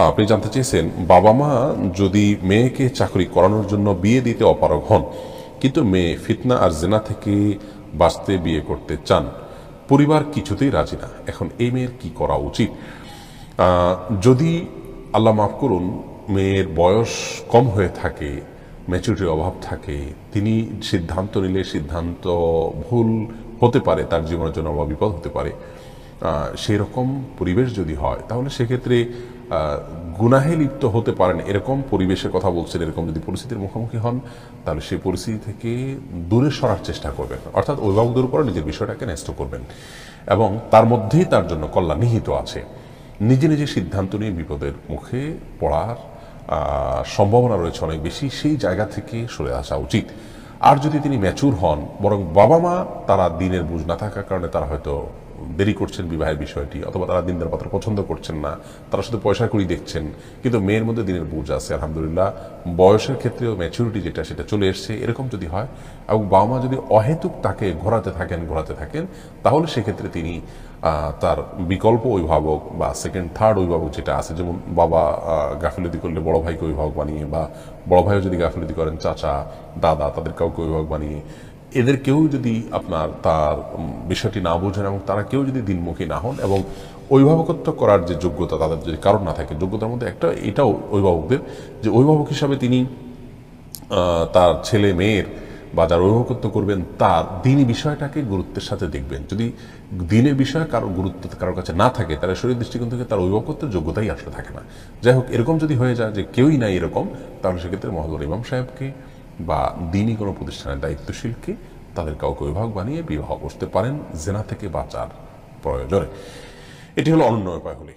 আপনি জানতে চেয়েছেন, বাবা মা যদি মেয়েকে চাকরি করানোর জন্য বিয়ে দিতে অপারগ হন, কিন্তু মেয়ে ফিতনা আর জেনা থেকে বাঁচতে বিয়ে করতে চান, পরিবার কিছুতেই রাজি না, এখন এই মেয়ের কি করা উচিত? যদি আল্লাহ মাফ করুন মেয়ের বয়স কম হয়ে থাকে, ম্যাচুরিটির অভাব থাকে, তিনি সিদ্ধান্ত নিলে সিদ্ধান্ত ভুল হতে পারে, তার জীবনের জন্য বা বিপদ হতে পারে, সেই রকম পরিবেশ যদি হয় তাহলে সেক্ষেত্রে গুনাহে লিপ্ত হতে পারেন এরকম পরিবেশের কথা বলছেন। এরকম যদি পরিস্থিতির মুখোমুখি হন তাহলে সেই পরিস্থিতি থেকে দূরে সরার চেষ্টা করবেন, অর্থাৎ অভিভাবকদের উপর নিজের বিষয়টাকে ন্যস্ত করবেন এবং তার মধ্যেই তার জন্য কল্যাণ নিহিত আছে। নিজে নিজে সিদ্ধান্ত নিয়ে বিপদের মুখে পড়ার সম্ভাবনা রয়েছে অনেক বেশি, সেই জায়গা থেকে সরে আসা উচিত। আর যদি তিনি ম্যাচুর হন, বরং বাবা মা তারা দিনের বুঝ না থাকার কারণে তারা হয়তো দেরি করছেন বিবাহের বিষয়টি, অথবা তারা দিনদার পাত্র পছন্দ করছেন না, তারা শুধু পয়সা করি দেখছেন, কিন্তু মেয়ের মধ্যে দিনের বুঝ আছে আলহামদুলিল্লাহ, বয়সের ক্ষেত্রেও ম্যাচুরিটি যেটা সেটা চলে এসছে, এরকম যদি হয় এবং বাবা মা যদি অহেতুক তাকে ঘোরাতে থাকেন তাহলে সেক্ষেত্রে তিনি তার বিকল্প অভিভাবক বা সেকেন্ড থার্ড অভিভাবক যেটা আছে, যেমন বাবা গাফিলতি করলে বড় ভাইকে অভিভাবক বানিয়ে, বা বড় ভাইও যদি গাফিলতি করেন চাচা দাদা তাদের কাউকে অভিভাবক বানিয়ে, এদের কেউ যদি আপনার তার বিষয়টি না বোঝেন এবং তারা কেউ যদি দিনমুখী না হন এবং অভিভাবকত্ব করার যে যোগ্যতা তাদের যদি কারণ না থাকে, যোগ্যতার মধ্যে একটা এটাও অভিভাবকদের যে অভিভাবক হিসাবে তিনি তার ছেলে মেয়ের বা যার অভিভাবকত্ব করবেন তার দিনই বিষয়টাকে গুরুত্বের সাথে দেখবেন। যদি দিনের বিষয় কারোর গুরুত্ব কারোর কাছে না থাকে তাহলে শরীর দৃষ্টিকোণ থেকে তার অভিভাবকত্বের যোগ্যতাই আসলে থাকে না। যাই হোক, এরকম যদি হয়ে যায় যে কেউই নাই এরকম, তাহলে সেক্ষেত্রে মহল্লার ইমাম সাহেবকে বা দিনই কোনো প্রতিষ্ঠানের দায়িত্বশীলকে তাদের কাউকে অভিভাবক বানিয়ে বিবাহ করতে পারেন জেনা থেকে বাঁচার প্রয়োজনে। এটি হলো অনন্য উপায় হলে।